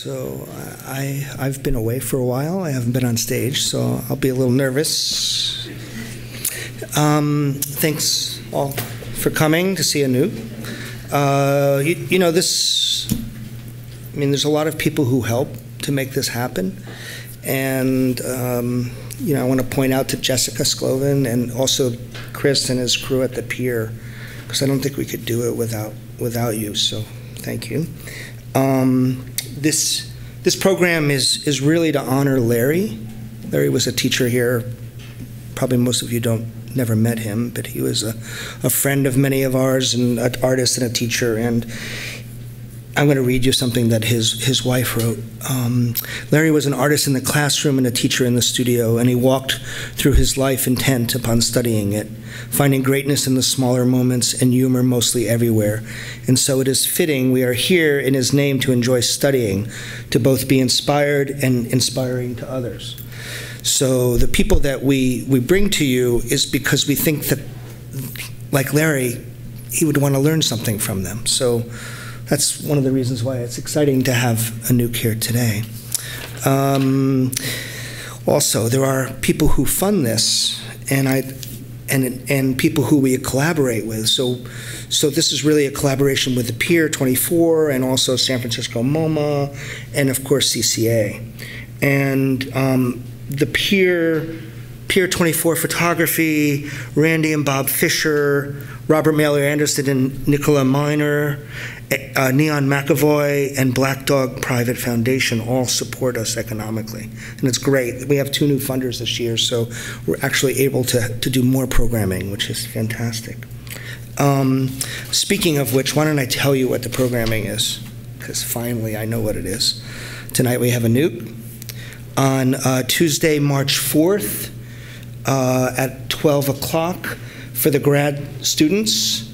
So I've been away for a while. I haven't been on stage, so I'll be a little nervous. Thanks all for coming to see Anouk. You know, this, I mean, there's a lot of people who help to make this happen. And, you know, I want to point out to Jessica Skloven and also Chris and his crew at the Pier, because I don't think we could do it without you, so thank you. This program is really to honor Larry. Larry was a teacher here. Probably most of you never met him, but he was a friend of many of ours, and an artist and a teacher. And I'm going to read you something that his wife wrote. Larry was an artist in the classroom and a teacher in the studio, and he walked through his life intent upon studying it, finding greatness in the smaller moments and humor mostly everywhere. And so it is fitting we are here in his name to enjoy studying, to both be inspired and inspiring to others. So the people that we bring to you is because we think that, like Larry, he would want to learn something from them. So that's one of the reasons why it's exciting to have Anouk here today. Also, there are people who fund this, and people who we collaborate with. So this is really a collaboration with the Pier 24 and also San Francisco MoMA, and of course CCA. And the Pier 24 Photography, Randy and Bob Fisher, Robert Mailer Anderson and Nicola Miner, Neon McAvoy, and Black Dog Private Foundation all support us economically. And it's great. We have 2 new funders this year, so we're actually able to do more programming, which is fantastic. Speaking of which, why don't I tell you what the programming is? Because finally I know what it is. Tonight we have Anouk. On Tuesday, March 4th, at 12 o'clock, for the grad students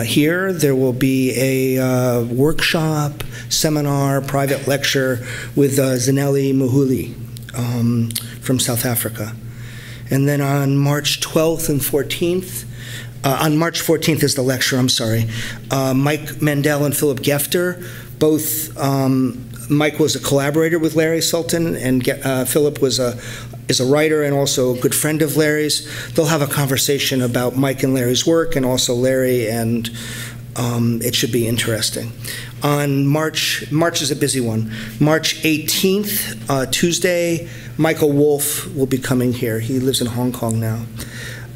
here, there will be a workshop, seminar, private lecture with Zanelli Muhuli from South Africa. And then on March 12th and 14th, on March 14th is the lecture, I'm sorry, Mike Mandel and Philip Gefter, both, Mike was a collaborator with Larry Sultan, and Philip is a writer and also a good friend of Larry's. They'll have a conversation about Mike and Larry's work, and also Larry, and it should be interesting. On March is a busy one. March 18th, Tuesday, Michael Wolff will be coming here. He lives in Hong Kong now.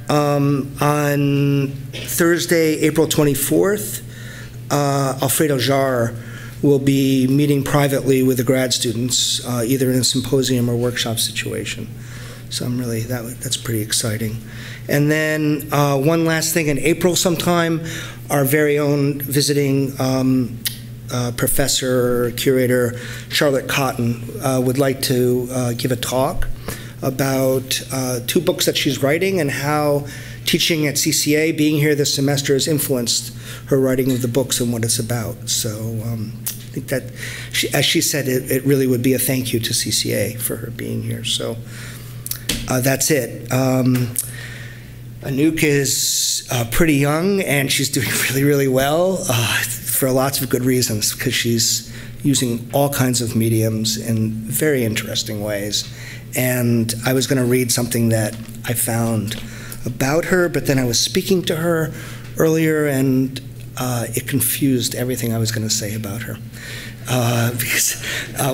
On Thursday, April 24th, Alfredo Jarre will be meeting privately with the grad students, either in a symposium or workshop situation. So I'm really, that's pretty exciting. And then one last thing, in April sometime, our very own visiting professor, curator, Charlotte Cotton, would like to give a talk about 2 books that she's writing and how teaching at CCA, being here this semester, has influenced her writing of the books and what it's about. So I think that, as she said, it really would be a thank you to CCA for her being here. So that's it. Anouk is pretty young, and she's doing really, really well for lots of good reasons, because she's using all kinds of mediums in very interesting ways. And I was going to read something that I found about her, but then I was speaking to her earlier, and it confused everything I was going to say about her.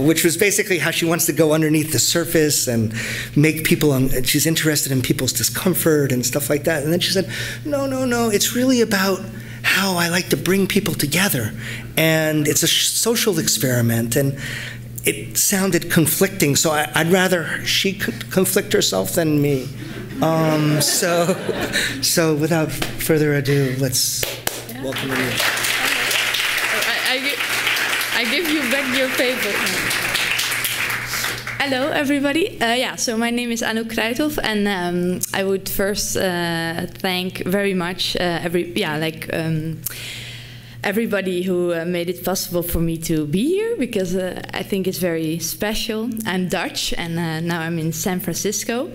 Which was basically how she wants to go underneath the surface and make people, she's interested in people's discomfort and stuff like that. And then she said, no, it's really about how I like to bring people together. And it's a social experiment. And it sounded conflicting, so I'd rather she conflict herself than me. So without further ado, let's welcome Anouk. I give you back your paper. Hello, everybody. So my name is Anouk Kruithof, and I would first thank very much everybody who made it possible for me to be here, because I think it's very special. I'm Dutch, and now I'm in San Francisco.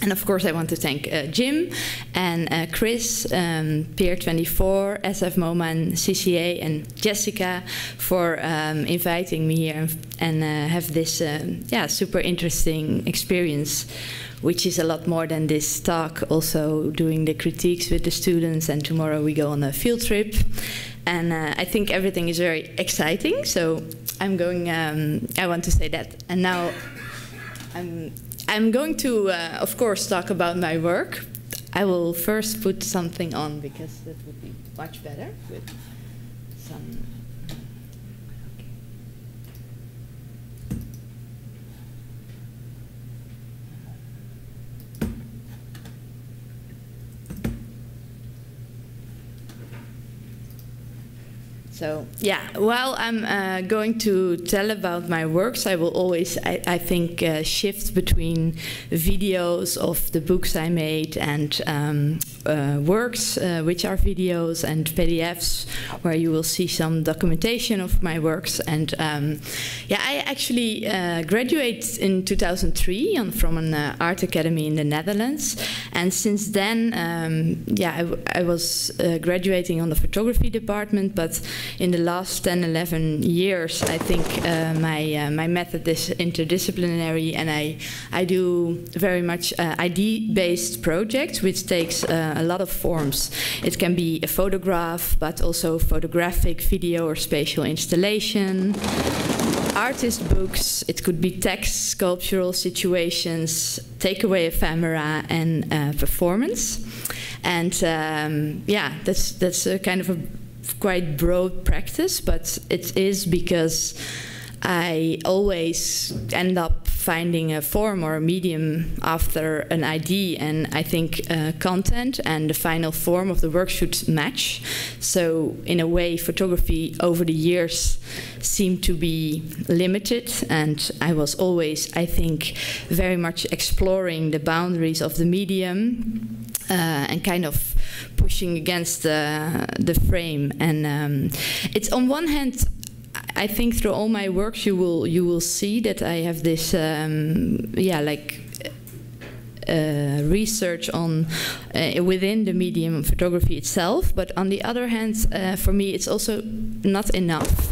And of course, I want to thank Jim and Chris, Peer24, SF MoMA, and CCA, and Jessica for inviting me here and have this super interesting experience, which is a lot more than this talk, also doing the critiques with the students, and tomorrow we go on a field trip. And I think everything is very exciting, so I'm going, I want to say that. And now I'm going to, of course, talk about my work. I will first put something on, because that would be much better with some... So yeah, while I'm going to tell about my works, I will always, I think, shift between videos of the books I made and works, which are videos, and PDFs, where you will see some documentation of my works. And yeah, I actually graduated in 2003 from an art academy in the Netherlands. And since then, yeah, I was graduating on the photography department, but in the last 10, 11 years, I think my method is interdisciplinary, and I do very much ID-based projects, which takes a lot of forms. It can be a photograph, but also photographic, video, or spatial installation, artist books. It could be text, sculptural situations, takeaway ephemera, and performance. And yeah, that's a kind of a quite broad practice, but it is because I always end up finding a form or a medium after an ID, and I think content and the final form of the work should match. So in a way, photography over the years seemed to be limited, and I was always, I think, very much exploring the boundaries of the medium and kind of pushing against the frame. And it's on one hand, I think through all my works you will see that I have this research on within the medium of photography itself. But on the other hand, for me, it's also not enough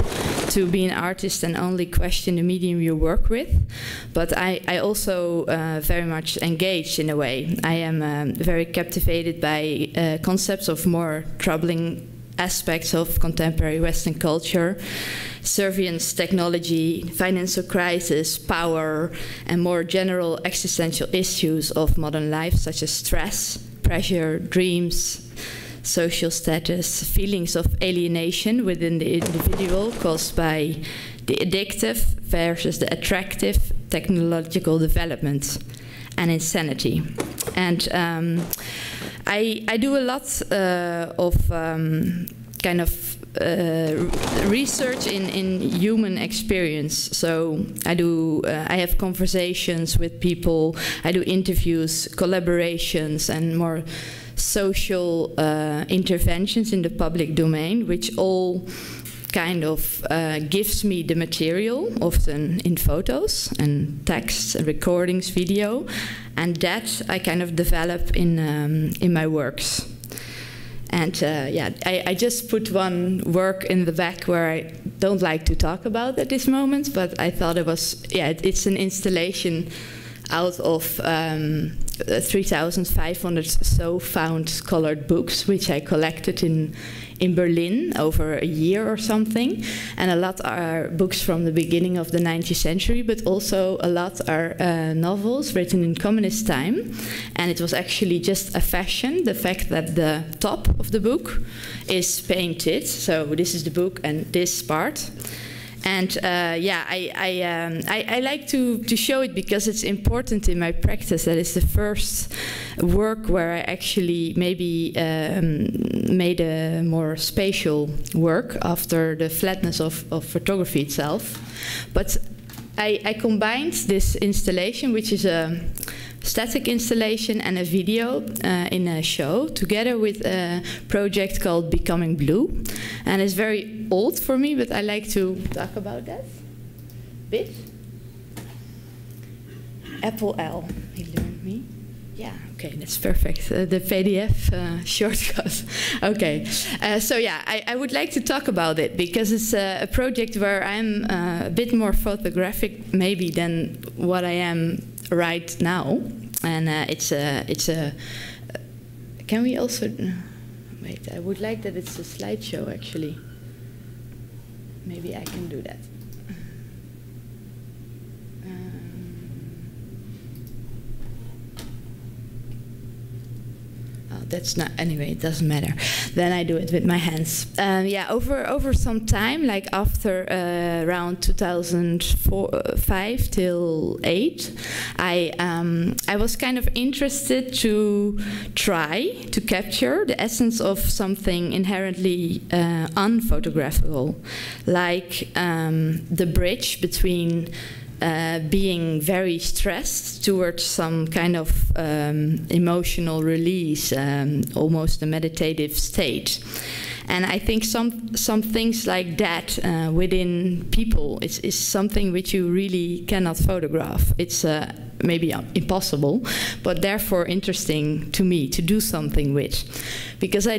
to be an artist and only question the medium you work with. But I also very much engaged in a way. I am very captivated by concepts of more troubling aspects of contemporary Western culture, surveillance technology, financial crisis, power, and more general existential issues of modern life, such as stress, pressure, dreams, social status, feelings of alienation within the individual caused by the addictive versus the attractive technological development, and insanity. And I do a lot of kind of research in human experience. So I have conversations with people, I do interviews, collaborations, and more social interventions in the public domain, which all kind of gives me the material, often in photos and text, recordings, video, and that I kind of develop in my works. And yeah, I just put one work in the back where I don't like to talk about at this moment, but I thought it was, yeah, it's an installation out of 3,500 so found colored books, which I collected in Berlin over a year or something. And a lot are books from the beginning of the 19th century, but also a lot are novels written in communist time. And it was actually just a fashion, the fact that the top of the book is painted. So this is the book and this part. And yeah, I like to show it because it's important in my practice. That is the first work where I actually maybe made a more spatial work after the flatness of photography itself. But I combined this installation, which is a static installation and a video in a show, together with a project called Becoming Blue. And it's very old for me, but I like to talk about that a bit. Apple L, he learned me. Yeah, okay, that's perfect. The PDF shortcut. Okay, so yeah, I would like to talk about it because it's a project where I'm a bit more photographic maybe than what I am right now, and it's a. Can we also wait? I would like that it's a slideshow actually. Maybe I can do that. That's not, anyway, it doesn't matter. Then I do it with my hands. Yeah, over some time, like after around 2005 till 8, I was kind of interested to try to capture the essence of something inherently unphotographable, like the bridge between being very stressed towards some kind of emotional release, almost a meditative state. And I think some things like that within people is something which you really cannot photograph. It's maybe impossible, but therefore interesting to me to do something with. Because I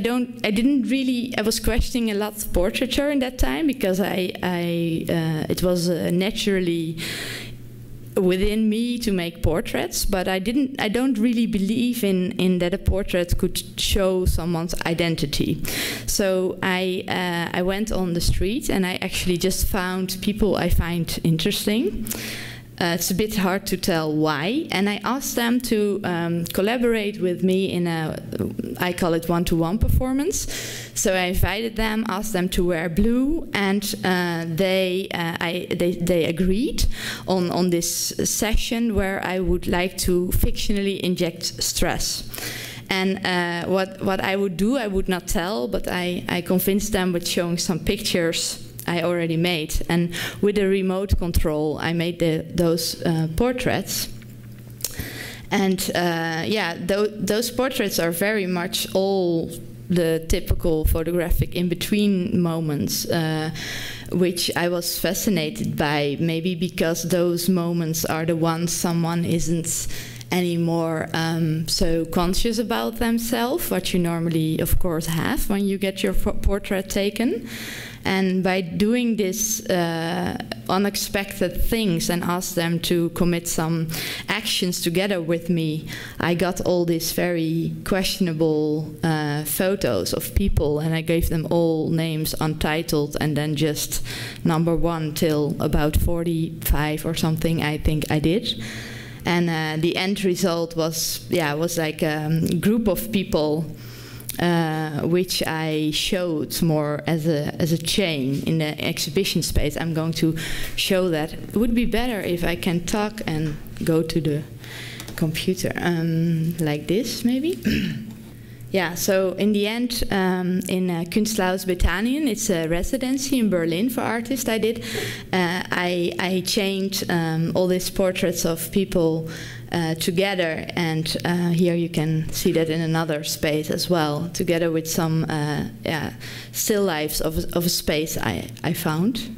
was questioning a lot of portraiture in that time, because it was naturally within me to make portraits, but I don't really believe in that a portrait could show someone's identity. So I went on the street and I actually just found people I find interesting. It's a bit hard to tell why, and I asked them to collaborate with me in I call it one-to-one performance. So I invited them, asked them to wear blue, and they agreed on this session where I would like to fictionally inject stress. And what I would do, I would not tell, but I convinced them with showing some pictures I already made, and with a remote control I made those portraits. And yeah, those portraits are very much all the typical photographic in-between moments, which I was fascinated by, maybe because those moments are the ones someone isn't anymore so conscious about themselves, what you normally of course have when you get your portrait taken. And by doing this unexpected things and ask them to commit some actions together with me, I got all these very questionable photos of people, and I gave them all names untitled, and then just number 1 till about 45 or something, I think I did. And the end result was, yeah, was like a group of people which I showed more as a chain in the exhibition space. I'm going to show that. It would be better if I can talk and go to the computer, like this maybe. Yeah, so in the end, in Kunsthaus Bethanien, it's a residency in Berlin for artists I did. I chained all these portraits of people together, and here you can see that in another space as well, together with some still lifes of a space I found.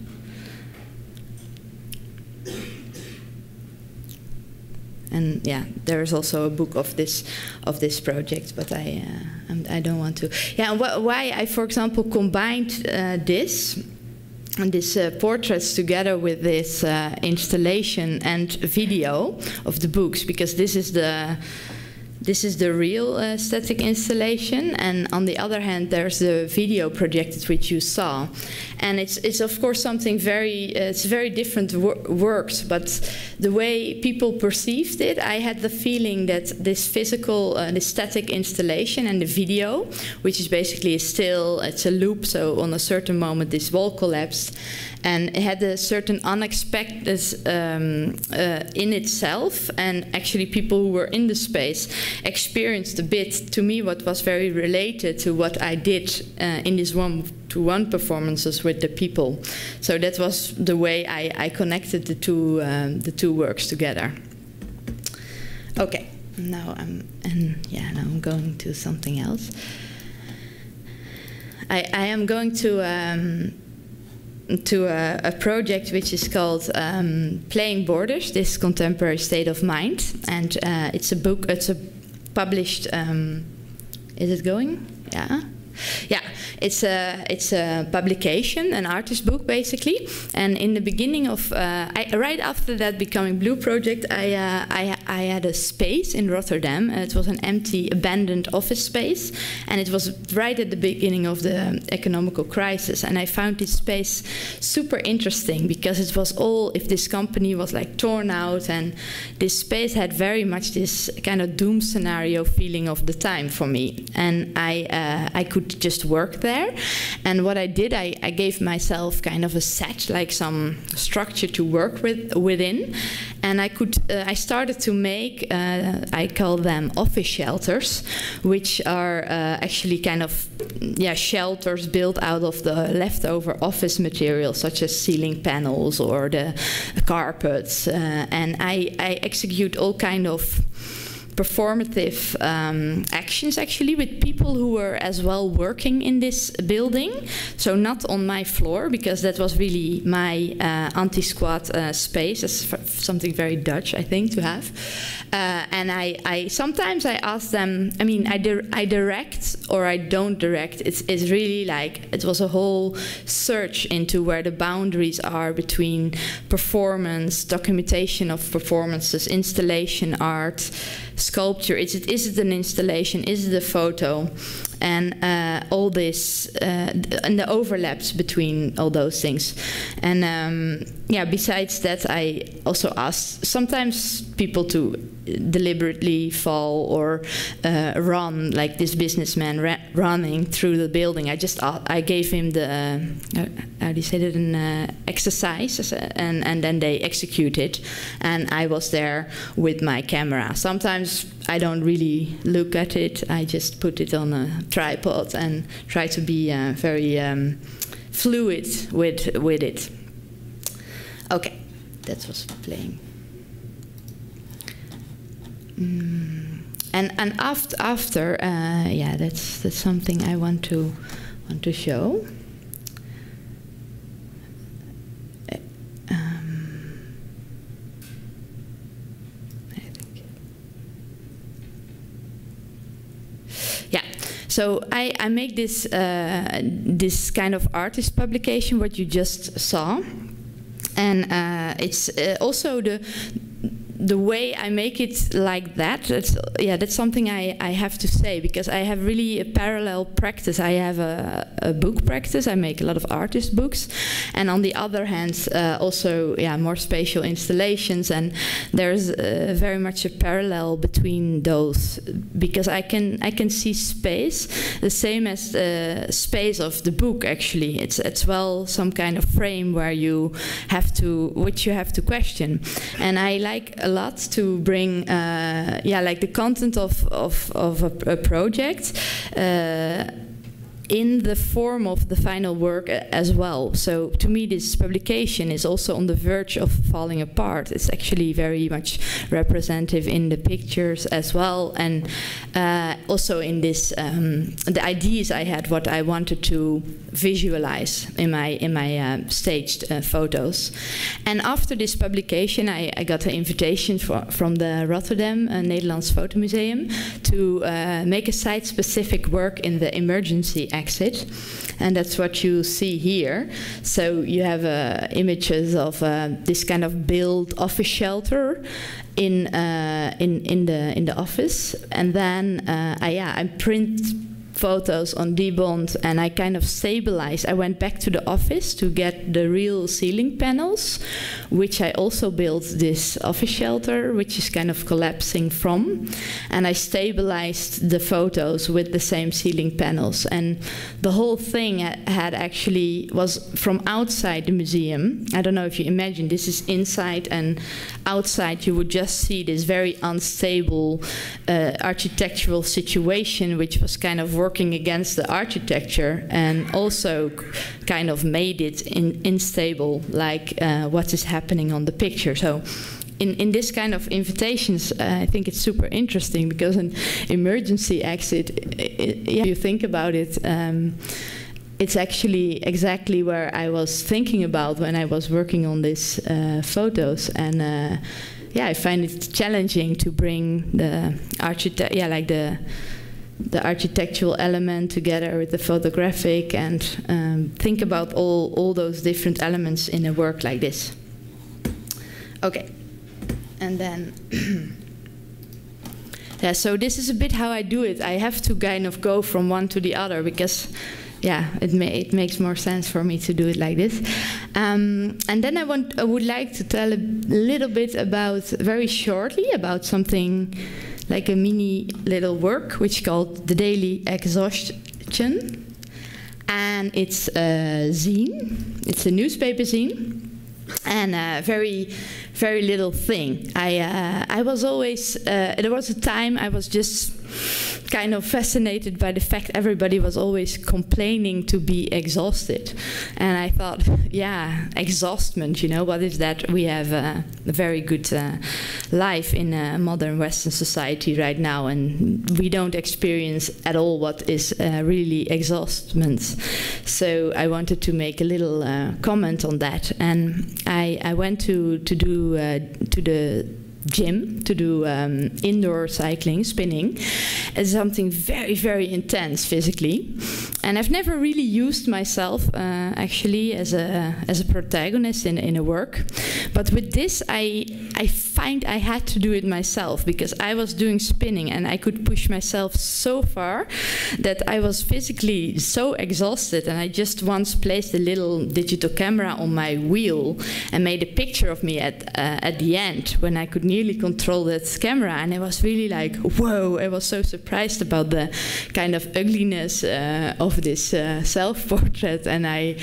And yeah, there is also a book of this project, but I don't want to. Yeah, why I, for example, combined this portraits together with this installation and video of the books, because this is the real static installation, and on the other hand there's the video projected which you saw, and it's of course something very different works, but the way people perceived it, I had the feeling that this physical the static installation and the video, which is basically it's a loop, so on a certain moment this wall collapsed, and it had a certain unexpected in itself, and actually people who were in the space experienced a bit, to me, what was very related to what I did in these one-to-one performances with the people. So that was the way I connected the two works together. Okay, now I'm going to something else. I am going to a project which is called Playing Borders, This Contemporary State of Mind, and it's a book. It's published. Is it going? Yeah. Yeah, it's a publication, an artist book basically. And in the beginning of right after that Becoming Blue project, I had a space in Rotterdam. It was an empty, abandoned office space, and it was right at the beginning of the economical crisis. And I found this space super interesting because it was all, if this company was like torn out, and this space had very much this kind of doom scenario feeling of the time for me. And I could just work there. And what I did, I gave myself kind of a set, like some structure to work within. And I started to make, I call them office shelters, which are actually kind of, shelters built out of the leftover office material, such as ceiling panels or the carpets. And I execute all kind of performative actions actually with people who were as well working in this building. So not on my floor, because that was really my anti-squat space. That's something very Dutch, I think, to have. And I sometimes I ask them, I mean, I direct or I don't direct. It's really like, it was a whole search into where the boundaries are between performance, documentation of performances, installation art, sculpture. Is it an installation? Is it a photo? And all this, and the overlaps between all those things. And besides that, I also asked sometimes people to deliberately fall or run, like this businessman running through the building. I gave him the how do you say that, an exercise, and then they execute it, and I was there with my camera. Sometimes I don't really look at it. I just put it on a tripod and try to be very fluid with it. Okay, that was playing. And after that's something I want to show. So I make this this kind of artist publication, what you just saw, and it's also the way I make it like that. That's something I have to say, because I have really a parallel practice. I have a book practice. I make a lot of artist books, and on the other hand, also more spatial installations. And there's very much a parallel between those, because I can see space the same as the space of the book. Actually, it's well some kind of frame where you have to question, and I like a lot to bring like the content of a project in the form of the final work as well. So to me, this publication is also on the verge of falling apart. It's actually very much representative in the pictures as well, and also in this the ideas I had, what I wanted to visualize in my staged photos. And after this publication, I got an invitation from the Rotterdam Nederlands Fotomuseum to make a site-specific work in the emergency exit, and that's what you see here. So you have images of this kind of built office shelter in the office, and then I print photos on D-bond, and I kind of stabilized. I went back to the office to get the real ceiling panels, which I also built this office shelter, which is kind of collapsing from, and I stabilized the photos with the same ceiling panels. And the whole thing was from outside the museum. I don't know if you imagine, this is inside, and outside you would just see this very unstable architectural situation, which was kind of working against the architecture, and also kind of made it unstable, like what is happening on the picture. So in this kind of invitations, I think it's super interesting, because an emergency exit, if you think about it, it's actually exactly where I was thinking about when I was working on these photos. And I find it challenging to bring the the architectural element together with the photographic, and think about all those different elements in a work like this. Okay, and then yeah, so this is a bit how I do it. I have to kind of go from one to the other because, yeah, it makes more sense for me to do it like this. And then I would like to tell a little bit about, very shortly, about something like a mini little work which is called The Daily Exhaustion. And it's a zine. It's a newspaper zine. And a very, very little thing. I was always, there was a time I was just kind of fascinated by the fact everybody was always complaining to be exhausted. And I thought, yeah, exhaustment, you know, what is that? We have a very good life in a modern Western society right now, and we don't experience at all what is really exhaustment. So I wanted to make a little comment on that. And I went to the gym to do indoor cycling, spinning. It's something very, very intense physically, and I've never really used myself actually as a protagonist in a work. But with this, I find I had to do it myself, because I was doing spinning and I could push myself so far that I was physically so exhausted, and I just once placed a little digital camera on my wheel and made a picture of me at the end when I could nearly control that camera, and I was really like, whoa! I was so surprised about the kind of ugliness of this self-portrait, and I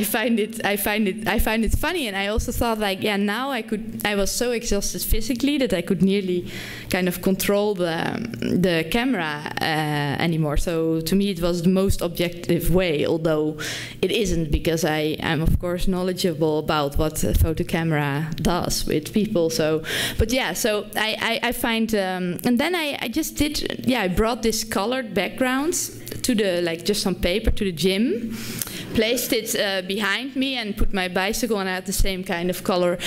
find it funny, and I also thought, like, yeah, now I was so exhausted physically that I could nearly kind of control the camera anymore. So to me, it was the most objective way, although it isn't, because I'm of course knowledgeable about what a photo camera does with people. So, but yeah, so I find, and then I just did, yeah, I brought this colored backgrounds to the, like, just some paper to the gym, placed it behind me, and put my bicycle, and I had the same kind of color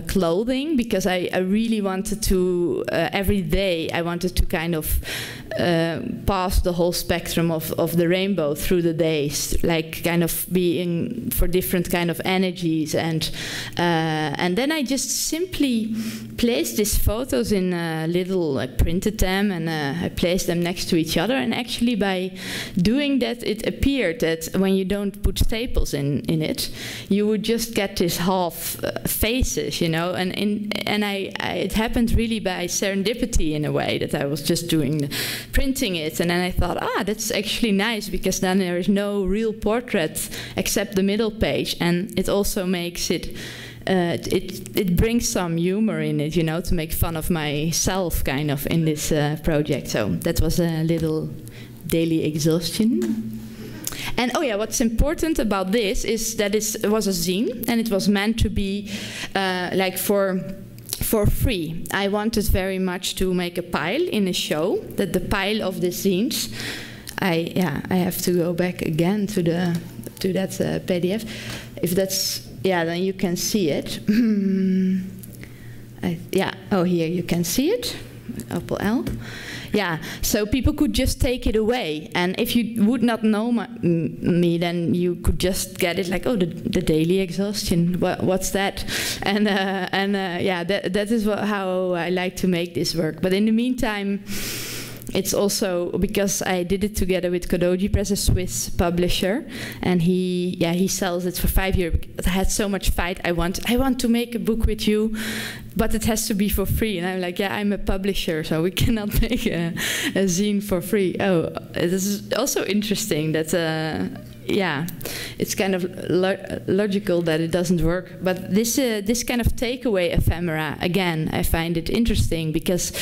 clothing, because I really wanted to, every day I wanted to kind of pass the whole spectrum of the rainbow through the days, like kind of being for different kind of energies, and then I just simply placed these photos in a little, I printed them, and I placed them next to each other, and actually by doing that it appeared that when you don't put staples in it, you would just get these half faces, you know, and it happened really by serendipity in a way, that I was just printing it, and then I thought, that's actually nice, because then there is no real portrait except the middle page, and it also makes it it brings some humor in it, you know, to make fun of myself kind of in this project. So that was a little daily exhaustion. And oh yeah, what's important about this is that it was a zine, and it was meant to be like for free. I wanted very much to make a pile in a show, that the pile of the zines. I have to go back again to that PDF. If that's, yeah, then you can see it. Oh, here you can see it. Apple L. Yeah, so people could just take it away, and if you would not know me, then you could just get it like, oh, the daily exhaustion. What's that? And yeah, that is how I like to make this work. But in the meantime, it's also because I did it together with Kodoji Press, a Swiss publisher, and he sells it for 5 years. I had so much fight. I want to make a book with you, but it has to be for free. And I'm like, yeah, I'm a publisher, so we cannot make a zine for free. Oh, this is also interesting that. Yeah, it's kind of logical that it doesn't work. But this kind of takeaway ephemera, again, I find it interesting because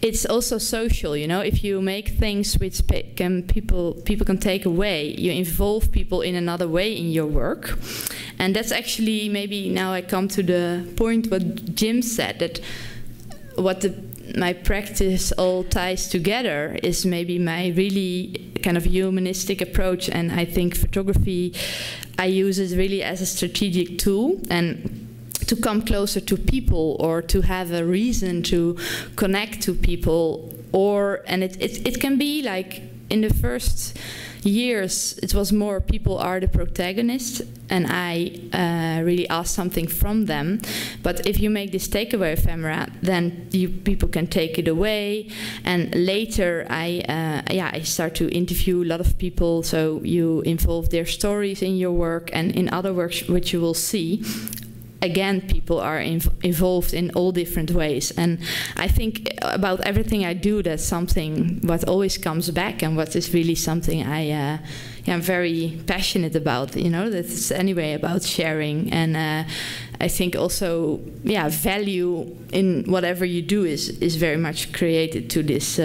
it's also social. You know, if you make things which people can take away, you involve people in another way in your work, and that's actually, maybe now I come to the point what Jim said, that what my practice all ties together is maybe my really kind of humanistic approach, and I think photography, I use it really as a strategic tool, and to come closer to people, or to have a reason to connect to people, and it can be like in the first years it was more people are the protagonist and I really ask something from them. But if you make this takeaway ephemera, then people can take it away, and later I start to interview a lot of people, so you involve their stories in your work, and in other works which you will see, again, people are involved in all different ways. And I think about everything I do, that's something what always comes back, and what is really something I'm very passionate about. You know, that's anyway about sharing. And I think also, value in whatever you do is very much created to this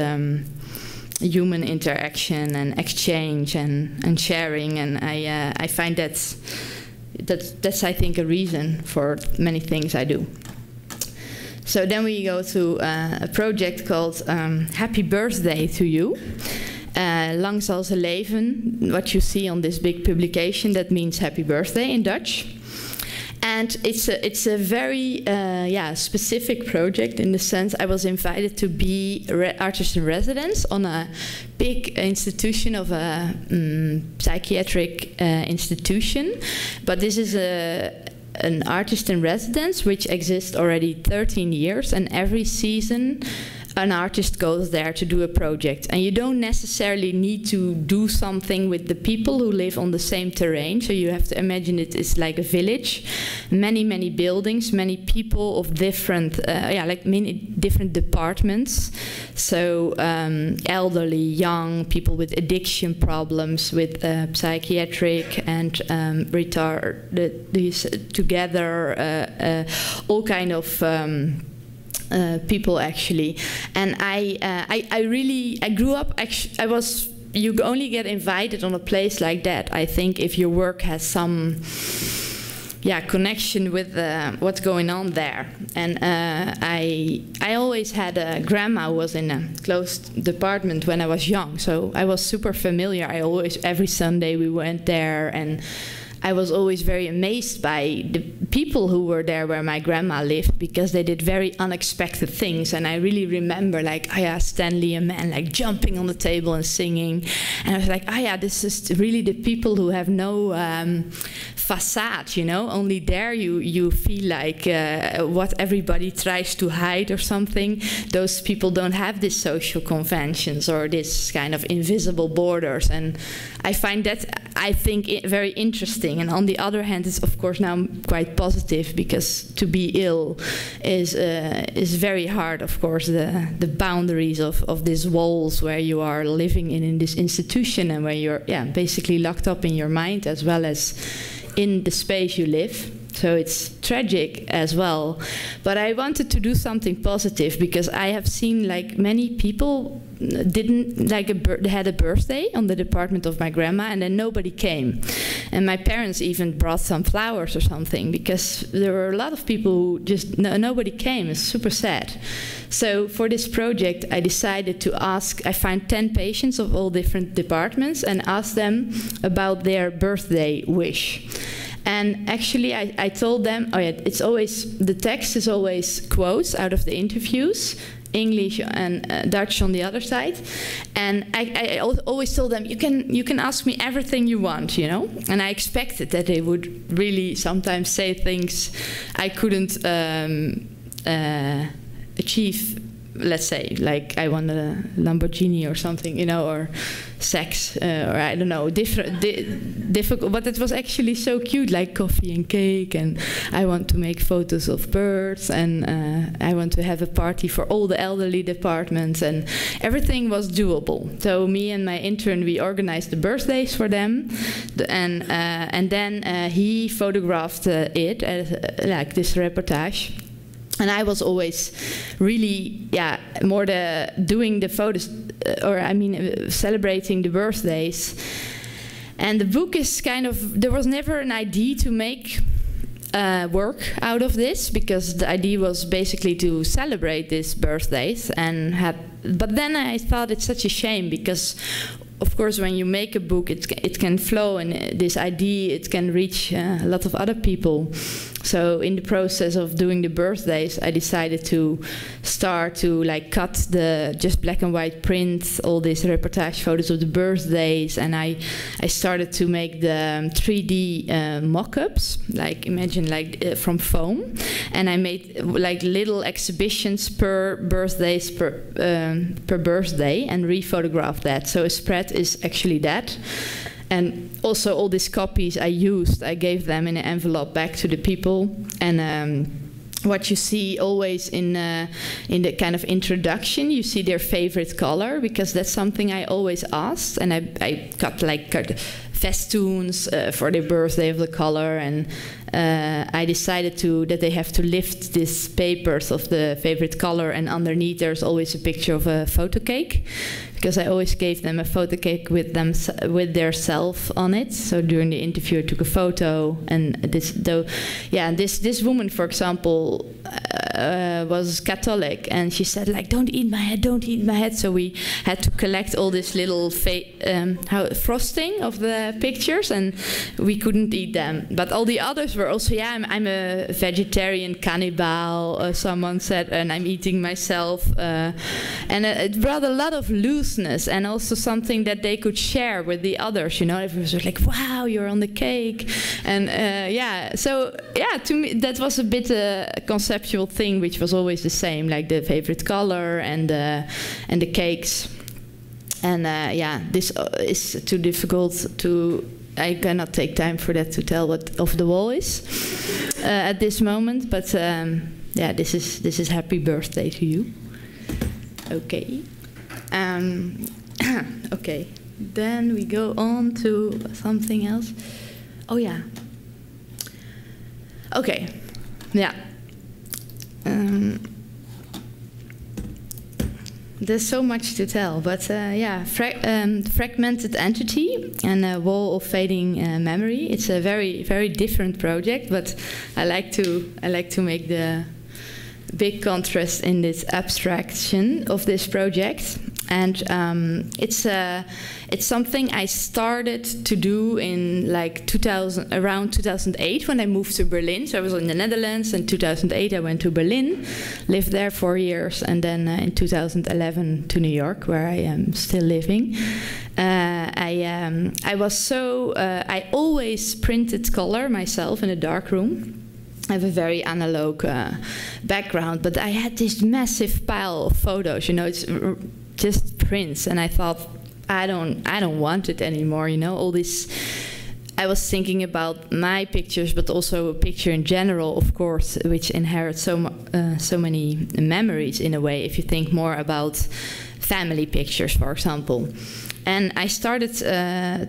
human interaction and exchange and sharing. And I find that's I think a reason for many things I do. So then we go to a project called Happy Birthday to You. Lang zal ze leven. What you see on this big publication, that means happy birthday in Dutch. And it's a very specific project, in the sense I was invited to be artist in residence on a big institution of a psychiatric institution. But this is an artist in residence which exists already 13 years, and every season an artist goes there to do a project. And you don't necessarily need to do something with the people who live on the same terrain. So you have to imagine it is like a village, many buildings, many people of different, like many different departments. So elderly, young, people with addiction problems, with psychiatric and retarded, these together, all kind of people actually. And I grew up, you only get invited on a place like that, I think, if your work has some connection with what's going on there. And I always had a grandma who was in a closed department when I was young, so I was super familiar. Every Sunday we went there, and I was always very amazed by the people who were there where my grandma lived, because they did very unexpected things. And I really remember, like, Stanley, a man, like jumping on the table and singing. And I was like, this is really the people who have no facade, you know. Only there you feel like what everybody tries to hide or something. Those people don't have these social conventions or this kind of invisible borders. And I find that, I think, very interesting. And on the other hand, it's of course now quite positive, because to be ill is very hard. Of course, the boundaries of these walls where you are living in this institution, and where you're basically locked up in your mind as well as in the space you live. So it's tragic as well. But I wanted to do something positive, because I have seen, like, many people didn't had a birthday on the department of my grandma, and then nobody came. And my parents even brought some flowers or something, because there were a lot of people who just nobody came. It's super sad. So for this project, I decided to I find 10 patients of all different departments and ask them about their birthday wish. And actually, I told them, it's always, the text is always quotes out of the interviews, English and Dutch on the other side. And I always told them, you can ask me everything you want, you know. And I expected that they would really sometimes say things I couldn't achieve. Let's say, like, I want a Lamborghini or something, you know, or sex, or I don't know, difficult. But it was actually so cute, like coffee and cake, and I want to make photos of birds, and I want to have a party for all the elderly departments, and everything was doable. So me and my intern, we organized the birthdays for them, and then he photographed it as like this reportage. And I was always really, more doing the photos, celebrating the birthdays. And the book is kind of, there was never an idea to make work out of this, because the idea was basically to celebrate these birthdays. But then I thought it's such a shame, because of course, when you make a book, it can flow, and this idea, it can reach a lot of other people. So in the process of doing the birthdays, I decided to start to like cut the just black and white print, all these reportage photos of the birthdays, and I started to make the 3D mock-ups, like imagine like from foam, and I made like little exhibitions per birthdays per birthday and rephotographed that. So a spread is actually that. And also all these copies I used, I gave them in an envelope back to the people. And what you see always in the kind of introduction, you see their favorite color, because that's something I always asked. And I cut festoons for their birthday of the color, and I decided that they have to lift these papers of the favorite color, and underneath there's always a picture of a photo cake, because I always gave them a photo cake with their self on it. So during the interview I took a photo, and this woman, for example, was Catholic, and she said like, don't eat my head, don't eat my head. So we had to collect all this little frosting of the pictures, and we couldn't eat them. But all the others were also, I'm a vegetarian cannibal, someone said, and I'm eating myself. And it brought a lot of looseness, and also something that they could share with the others, you know. Everyone was like, wow, you're on the cake. And to me that was a bit a conceptual thing, which was always the same, like the favorite color and the cakes. And this is too difficult to, I cannot take time for that to tell what Off the Wall is at this moment. But this is happy birthday to you. Okay. Okay. Then we go on to something else. Oh yeah. Okay. Yeah. There's so much to tell, but fragmented entity and a wall of fading memory. It's a very, very different project, but I like to make the big contrast in this abstraction of this project. And it's something I started to do in like around 2008 when I moved to Berlin. So I was in the Netherlands. In 2008 I went to Berlin, lived there 4 years, and then in 2011 to New York, where I am still living. I always printed color myself in a darkroom. I have a very analog background, but I had this massive pile of photos. You know, it's just prints, and I thought, I don't want it anymore. You know, all this. I was thinking about my pictures, but also a picture in general, of course, which inherits so many memories in a way. If you think more about family pictures, for example. And I started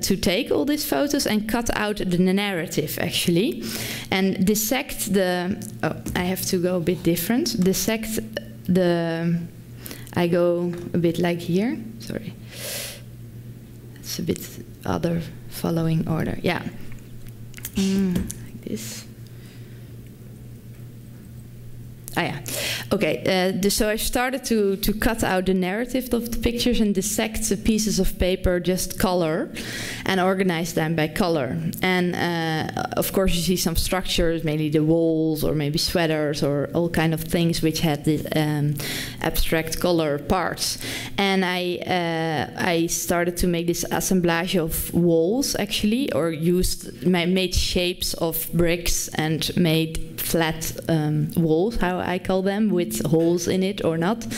to take all these photos and cut out the narrative, actually, and dissect the. Oh, I have to go a bit different. Dissect the. I go a bit like here. Sorry, it's a bit other following order. Yeah, like this. Ah, yeah. Okay, so I started to cut out the narrative of the pictures and dissect the pieces of paper, just color, and organize them by color. And of course you see some structures, mainly the walls or maybe sweaters or all kind of things which had this abstract color parts. And I started to make this assemblage of walls, actually, or made shapes of bricks and made flat walls, how I call them, with holes in it or not. So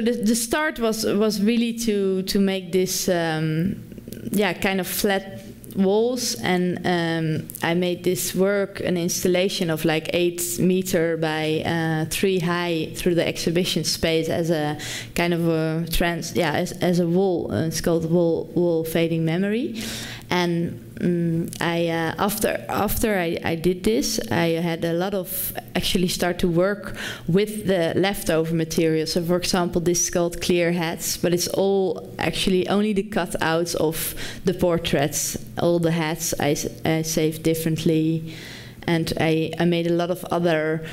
the start was really to make this kind of flat walls, and I made this work, an installation of like 8 meters by 3 high through the exhibition space as a kind of a as a wall. It's called wall fading memory. And after I did this, I had a lot of start to work with the leftover material. So for example, this is called clear hats, but it's all actually only the cutouts of the portraits. All the hats I saved differently, and I made a lot of other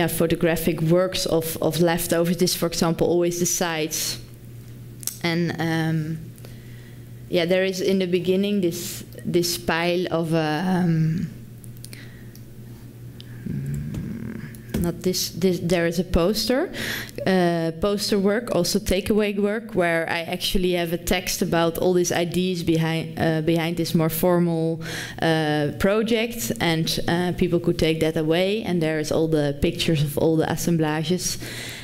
photographic works of leftovers. This, for example, always the sides. And yeah, there is in the beginning this pile of not this. There is a poster work, also takeaway work, where I actually have a text about all these ideas behind this more formal project, and people could take that away. And there is all the pictures of all the assemblages.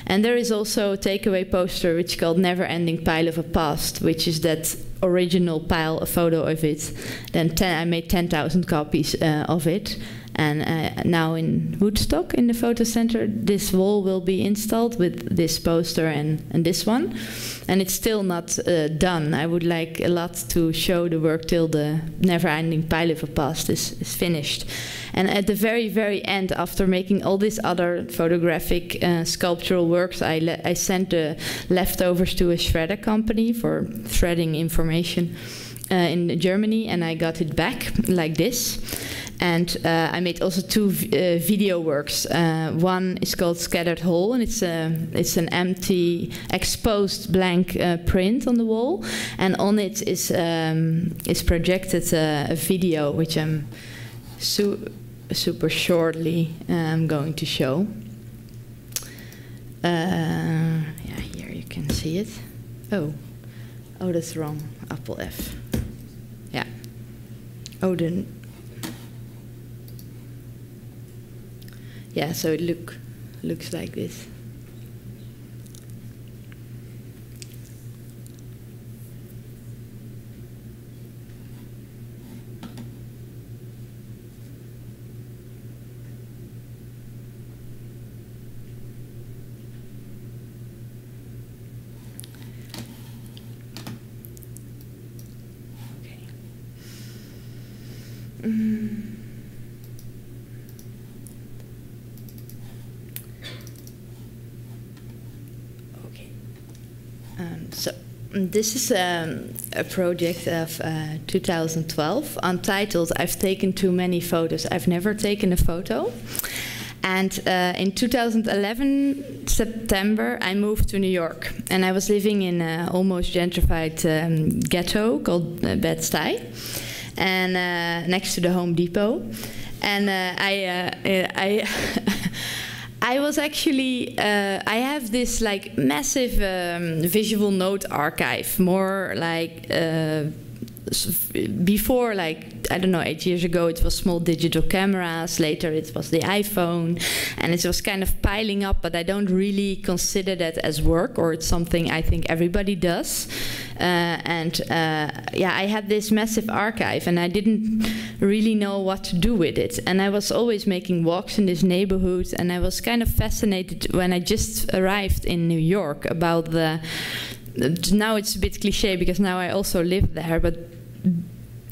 And there is also a takeaway poster which is called Never Ending Pile of a Past, which is that original pile, a photo of it. Then I made 10,000 copies of it. And now in Woodstock, in the photo center, this wall will be installed with this poster and this one. And it's still not done. I would like a lot to show the work till the never-ending pile of a past is finished. And at the very, very end, after making all these other photographic sculptural works, I sent the leftovers to a shredder company for shredding information in Germany, and I got it back like this. And I made also two video works. One is called Scattered Hole, and it's an empty, exposed blank print on the wall, and on it is projected a video, which I'm super shortly going to show. Yeah, here you can see it. Oh, that's wrong. Apple F. Yeah. Oh, yeah, so it looks like this. Okay. So this is a project of 2012, untitled I've Taken Too Many Photos. I've Never Taken a Photo. And in 2011, September, I moved to New York. And I was living in an almost gentrified ghetto called Bed-Stuy, and next to the Home Depot. And I was actually, I have this like massive visual note archive, more like before, like, I don't know, 8 years ago it was small digital cameras, later it was the iPhone, and it was kind of piling up, but I don't really consider that as work, or it's something I think everybody does. Yeah, I had this massive archive, and I didn't really know what to do with it. And I was always making walks in this neighborhood, and I was kind of fascinated when I just arrived in New York about now it's a bit cliche because now I also live there, but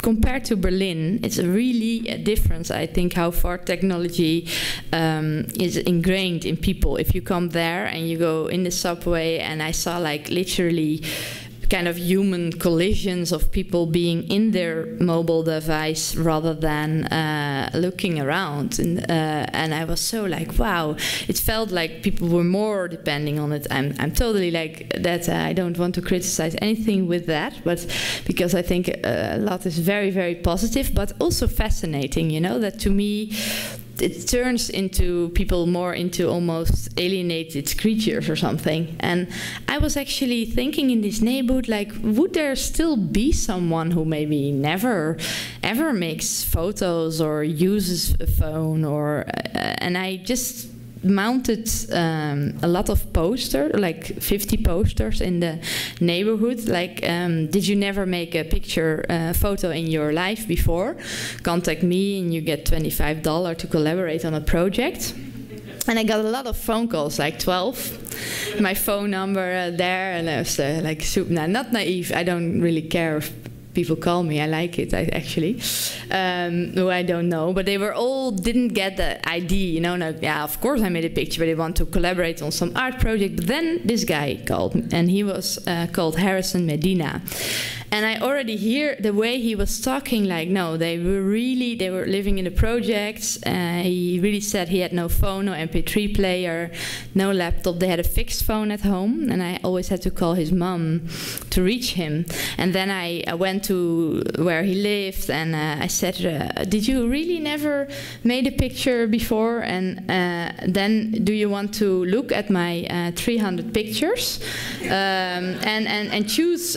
compared to Berlin, it's really a difference, I think, how far technology is ingrained in people. If you come there and you go in the subway, and I saw like literally kind of human collisions of people being in their mobile device rather than looking around, and I was so like, wow, it felt like people were more depending on it. I'm totally like that. I don't want to criticize anything with that, but because I think a lot is very, very positive, but also fascinating, you know, that to me it turns into people more into almost alienated creatures or something. And I was actually thinking in this neighborhood, like, would there still be someone who maybe never ever makes photos or uses a phone, or and I just mounted a lot of posters, like 50 posters in the neighborhood, like did you never make a photo in your life before? Contact me and you get $25 to collaborate on a project. And I got a lot of phone calls, like 12. My phone number there, and I was like, not naive. I don't really care if people call me. I like it, actually. who I don't know, but they were all didn't get the idea, you know, like, yeah, of course I made a picture, but they want to collaborate on some art project. But then this guy called me, and he was called Harrison Medina. And I already hear the way he was talking, like, no, they were living in the projects. He really said he had no phone, no MP3 player, no laptop. They had a fixed phone at home, and I always had to call his mom to reach him. And then I went to where he lived, and I said, did you really never made a picture before? And then do you want to look at my 300 pictures and choose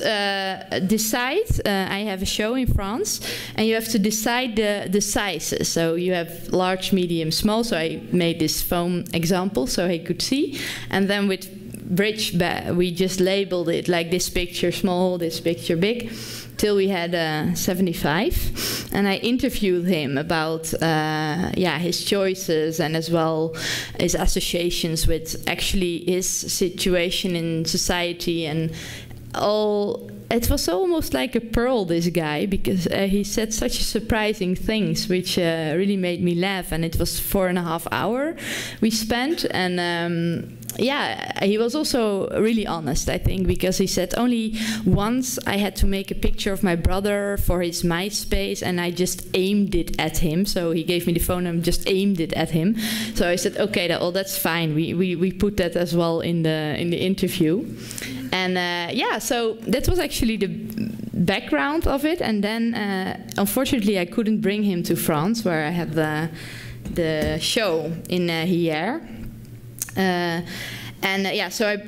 decide. I have a show in France, and you have to decide the sizes. So you have large, medium, small. So I made this foam example so he could see, and then with bridge we just labeled it like this picture small, this picture big, till we had 75. And I interviewed him about his choices, and as well his associations with actually his situation in society and all. It was almost like a pearl, this guy, because he said such surprising things, which really made me laugh. And it was 4.5 hours we spent, and he was also really honest, I think, because he said only once I had to make a picture of my brother for his MySpace, and I just aimed it at him. So he gave me the phone and just aimed it at him. So I said, okay, that's fine. We put that as well in the interview. And so that was actually the background of it. And then, unfortunately, I couldn't bring him to France, where I had the show in here.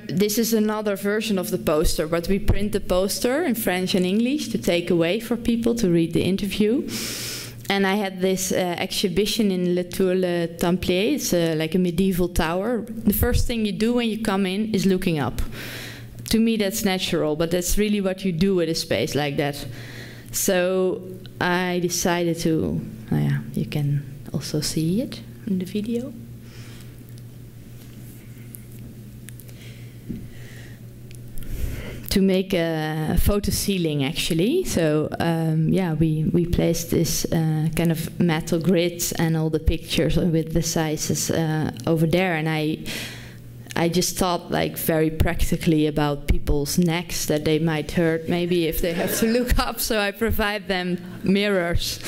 This is another version of the poster, but we print the poster in French and English to take away for people to read the interview. And I had this exhibition in Le Tour Le Templier. It's like a medieval tower. The first thing you do when you come in is looking up. To me, that's natural, but that's really what you do with a space like that. So I decided to, you can also see it in the video. To make a photo ceiling, actually. So we placed this kind of metal grids and all the pictures with the sizes over there, and I just thought like very practically about people's necks, that they might hurt maybe if they have to look up. So I provide them mirrors,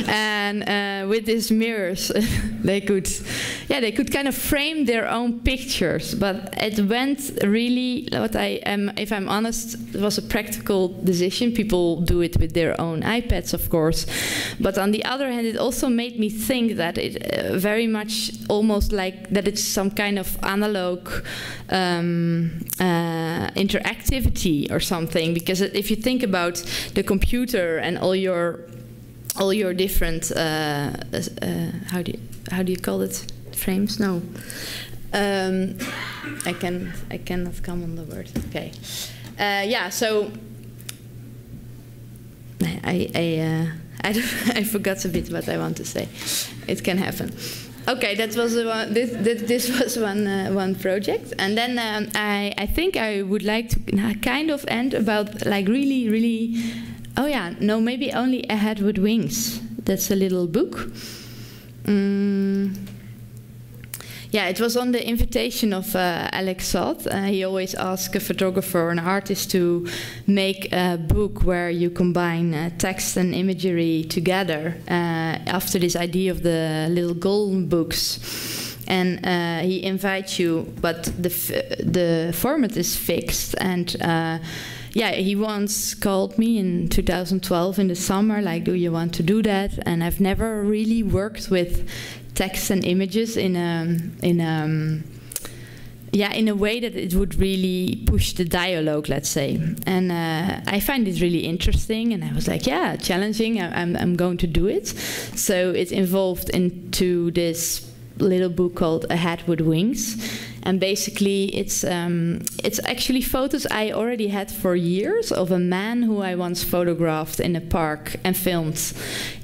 and with these mirrors they could kind of frame their own pictures. But it went really, if I'm honest, it was a practical decision. People do it with their own iPads, of course, but on the other hand, it also made me think that it very much almost like that it's some kind of analog interactivity or something, because if you think about the computer and all your different how do you call it, frames? No, I cannot come on the word. Okay, so I forgot a bit what I want to say. It can happen. Okay, that was this was one project, and then I think I would like to kind of end about like really maybe only A Head with Wings. That's a little book. It was on the invitation of Alex Sott. He always asks a photographer or an artist to make a book where you combine text and imagery together, after this idea of the little golden books. And he invites you, but the format is fixed. And he once called me in 2012 in the summer, like, do you want to do that? And I've never really worked with text and images in a way that it would really push the dialogue, let's say. And I find it really interesting, and I was like, challenging, I'm going to do it. So it evolved into this little book called A Head with Wings. And basically it's actually photos I already had for years of a man who I once photographed in a park and filmed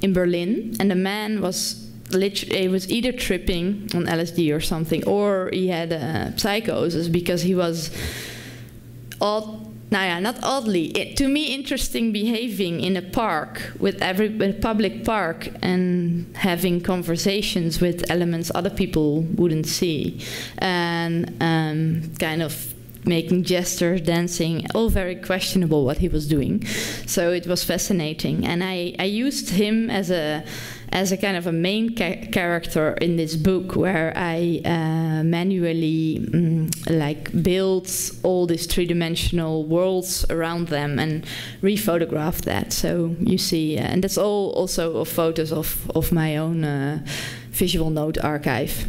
in Berlin. And the man was either tripping on LSD or something, or he had psychosis, because he was now, yeah, not oddly. To me, interesting behaving in a park with a public park and having conversations with elements other people wouldn't see, and kind of making gestures, dancing, all very questionable what he was doing. So it was fascinating, and I used him as a kind of a main character in this book, where I manually like built all these three-dimensional worlds around them and rephotographed that. So you see, and that's all also of photos of my own visual note archive.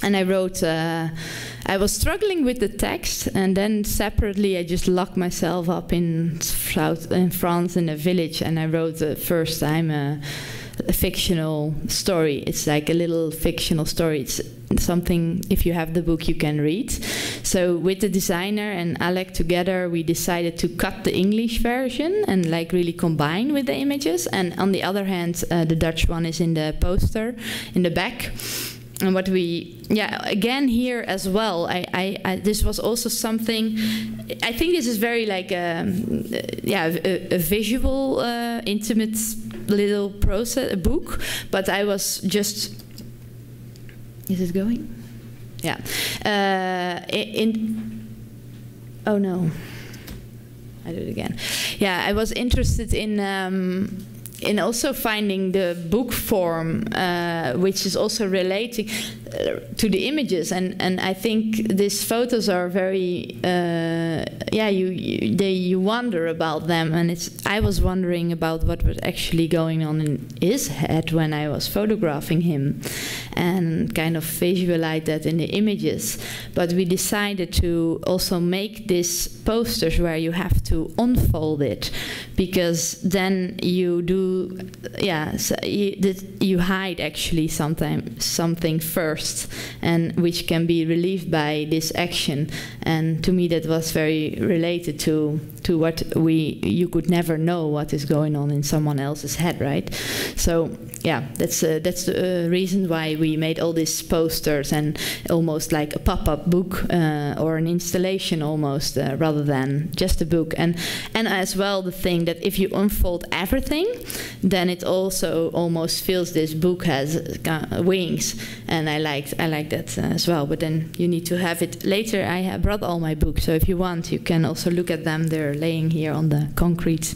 And I wrote, I was struggling with the text, and then separately I just locked myself up in France in a village, and I wrote the first time a fictional story. It's like a little fictional story. It's something, if you have the book, you can read. So with the designer and Alec together, we decided to cut the English version and like really combine with the images. And on the other hand, the Dutch one is in the poster in the back. And what we, again here as well, this was also something, I think this is very like a visual, intimate little process, a book, but I was just, is it going? Yeah. Oh no, I do it again. Yeah, I was interested in also finding the book form, which is also relating to the images, and I think these photos are very you wonder about them, and I was wondering about what was actually going on in his head when I was photographing him, and kind of visualize that in the images. But we decided to also make these posters where you have to unfold it, because then you do, so you hide actually something first, and which can be relieved by this action. And to me that was very related to what you could never know what is going on in someone else's head, right? So yeah, that's the reason why we made all these posters, and almost like a pop-up book or an installation almost, rather than just a book. And as well the thing that if you unfold everything, then it also almost feels this book has wings, and I like that as well. But then you need to have it later. I have brought all my books, so if you want, you can also look at them. They're laying here on the concrete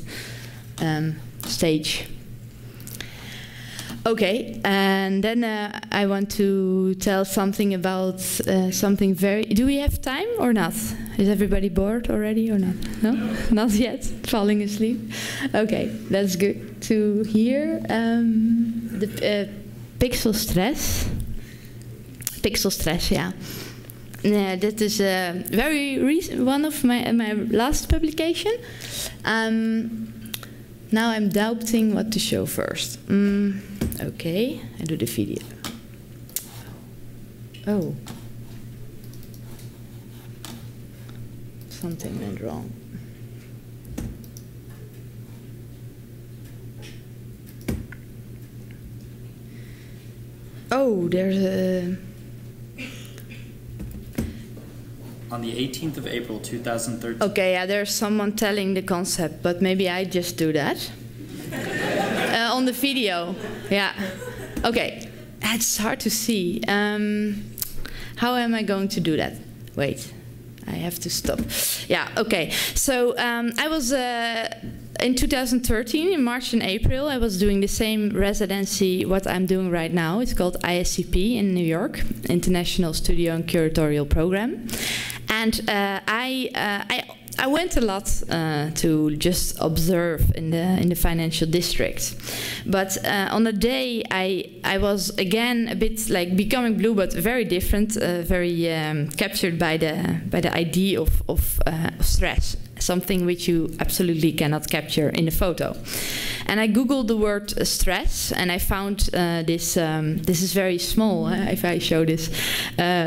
stage. Okay, and then I want to tell something about something very... Do we have time or not? Is everybody bored already or not? No? Not yet? Falling asleep? Okay, that's good to hear. The pixel stress. Pixel stress, yeah. That is very recent, one of my last publication. Now I'm doubting what to show first. Okay, I do the video. Oh. Something went wrong. Oh, there's a... On the 18th of April, 2013. Okay, yeah, there's someone telling the concept, but maybe I just do that. On the video, yeah. Okay, it's hard to see. How am I going to do that? Wait, I have to stop. Yeah, okay. So I was... in 2013, in March and April, I was doing the same residency what I'm doing right now. It's called ISCP in New York, International Studio and Curatorial Program. And I went a lot to just observe in the financial district. But on a day, I was again a bit like Becoming Blue, but very different, very captured by the idea of stress. Something which you absolutely cannot capture in a photo. And I googled the word stress, and I found this is very small, if I show this,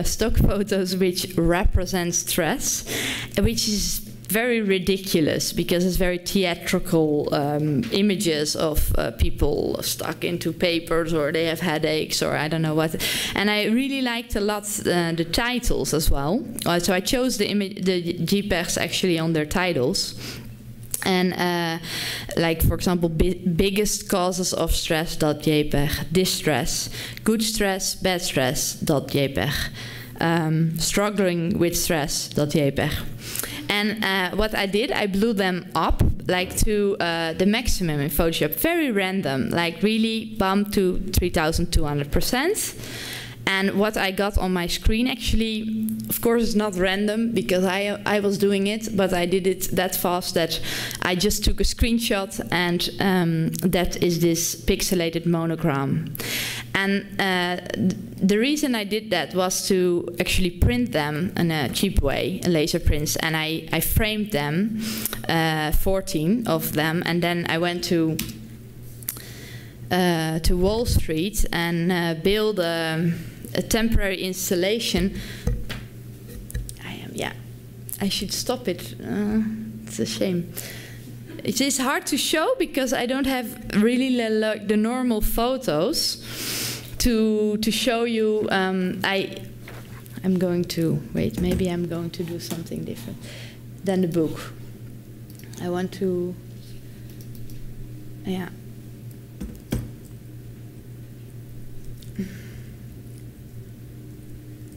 stock photos which represent stress, which is very ridiculous because it's very theatrical images of people stuck into papers, or they have headaches, or I don't know what. And I really liked a lot the titles as well. So I chose the JPEGs actually on their titles. And like, for example, biggest causes of stress.jpg, distress, good stress, bad stress.jpg, struggling with stress.jpg. And what I did, I blew them up like to the maximum in Photoshop, very random, like really bumped to 3200%. And what I got on my screen actually, of course, is not random because I was doing it, but I did it that fast that I just took a screenshot, and that is this pixelated monogram. And the reason I did that was to actually print them in a cheap way, laser prints, and I framed them, 14 of them, and then I went to Wall Street and build a temporary installation. I should stop it. It's a shame. It is hard to show because I don't have really the normal photos to show you. I'm going to wait. Maybe I'm going to do something different than the book. I want to. Yeah.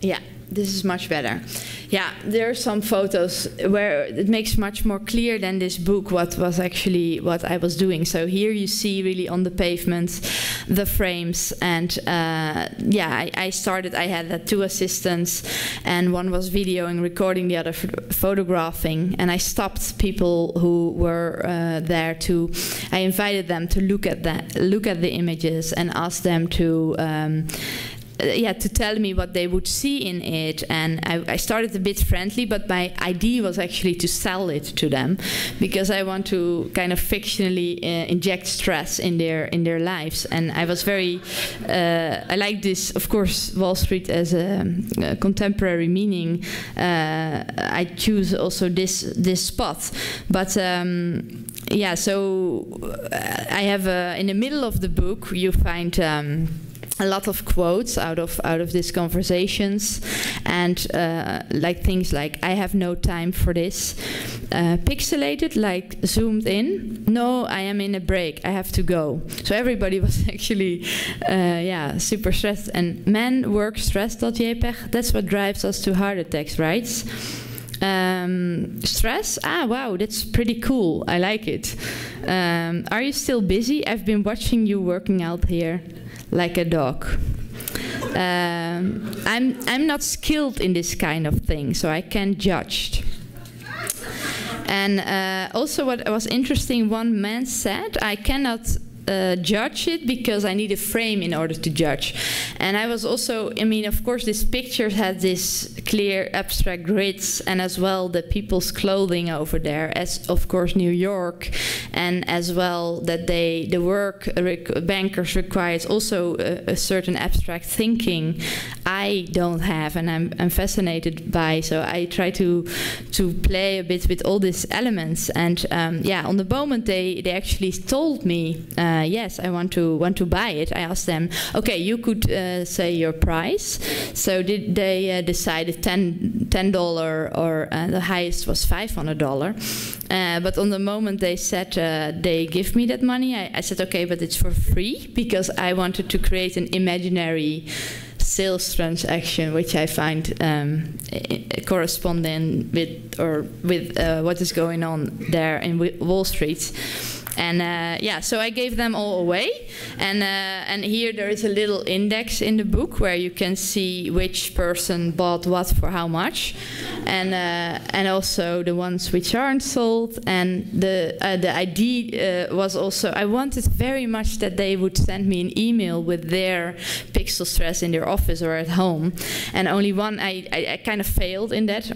Yeah, this is much better. Yeah, there are some photos where it makes much more clear than this book what was actually what I was doing. So here you see really on the pavement the frames, and yeah, I had 2 assistants, and one was videoing, recording, the other photographing, and I stopped people who were there I invited them to look at the images and asked them to to tell me what they would see in it. And I started a bit friendly, but my idea was actually to sell it to them, because I want to kind of fictionally inject stress in their lives. And I was very I like this, of course, Wall Street as a contemporary meaning. I choose also this spot, but yeah, so I have in the middle of the book you find a lot of quotes out of these conversations, and like things like, I have no time for this, pixelated, like zoomed in, no, I am in a break, I have to go. So everybody was actually yeah, super stressed. And men work stress.jpg, that's what drives us to heart attacks, right? Stress, wow, that's pretty cool, I like it. Are you still busy? I've been watching you working out here like a dog. I'm not skilled in this kind of thing, so I can't judge. And also what was interesting, one man said, I cannot judge it because I need a frame in order to judge. And I was also, I mean, of course this picture had this clear abstract grids, and as well the people's clothing over there, as of course New York, and as well that the work bankers requires also a certain abstract thinking I don't have, and I'm fascinated by. So I try to play a bit with all these elements. And yeah, on the moment they actually told me yes, I want to buy it. I asked them, okay, you could say your price. So they decided $10 or the highest was $500. But on the moment they said they give me that money, I said okay, but it's for free, because I wanted to create an imaginary sales transaction, which I find corresponding with what is going on there in Wall Street. And yeah, so I gave them all away, and here there is a little index in the book where you can see which person bought what for how much, and also the ones which aren't sold. And the idea was also, I wanted very much that they would send me an email with their pixel stress in their office or at home, and only one, I kind of failed in that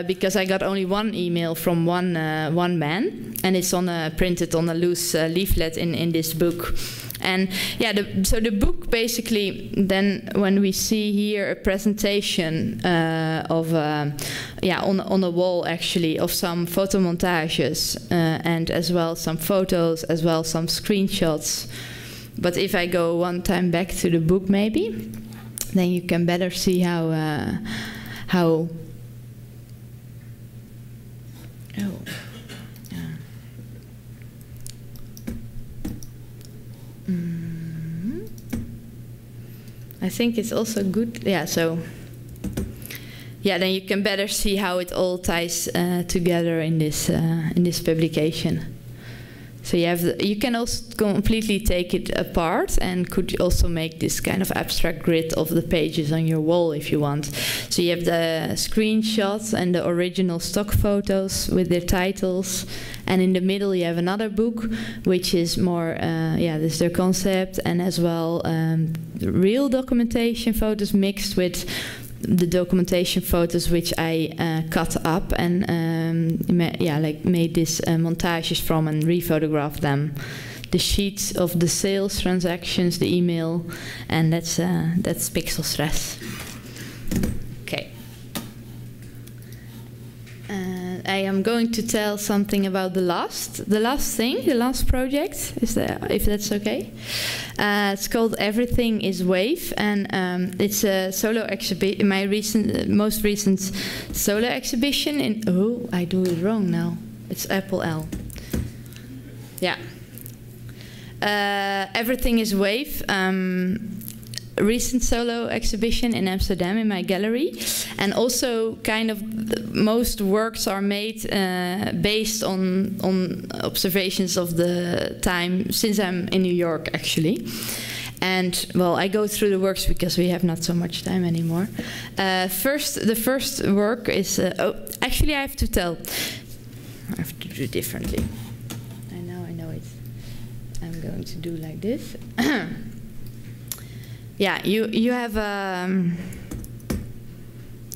because I got only one email from one man, and it's printed on a loose leaflet in this book. And yeah, so the book basically, then when we see here a presentation of, yeah, on the wall actually, of some photo montages and as well some photos, as well some screenshots. But if I go one time back to the book maybe, then you can better see how oh. I think it's also good, yeah, so yeah, then you can better see how it all ties together in this publication. So you can also completely take it apart and could also make this kind of abstract grid of the pages on your wall if you want. So you have the screenshots and the original stock photos with their titles, and in the middle you have another book which is more, yeah, this is their concept, and as well real documentation photos mixed with the documentation photos which I cut up and yeah, like made these montages from and rephotographed them. The sheets of the sales transactions, the email, and that's pixel stress. Okay. I am going to tell something about the last project, if that's okay. It's called Everything is Wave, and it's a solo exhibition. My most recent solo exhibition in. Oh, I do it wrong now. It's Apple L. Yeah. Everything is Wave. Recent solo exhibition in Amsterdam in my gallery, and also kind of most works are made based on observations of the time since I'm in New York actually. And well, I go through the works because we have not so much time anymore. The first work is oh, actually I have to tell. I have to do it differently. I know it. I'm going to do like this. Yeah, you have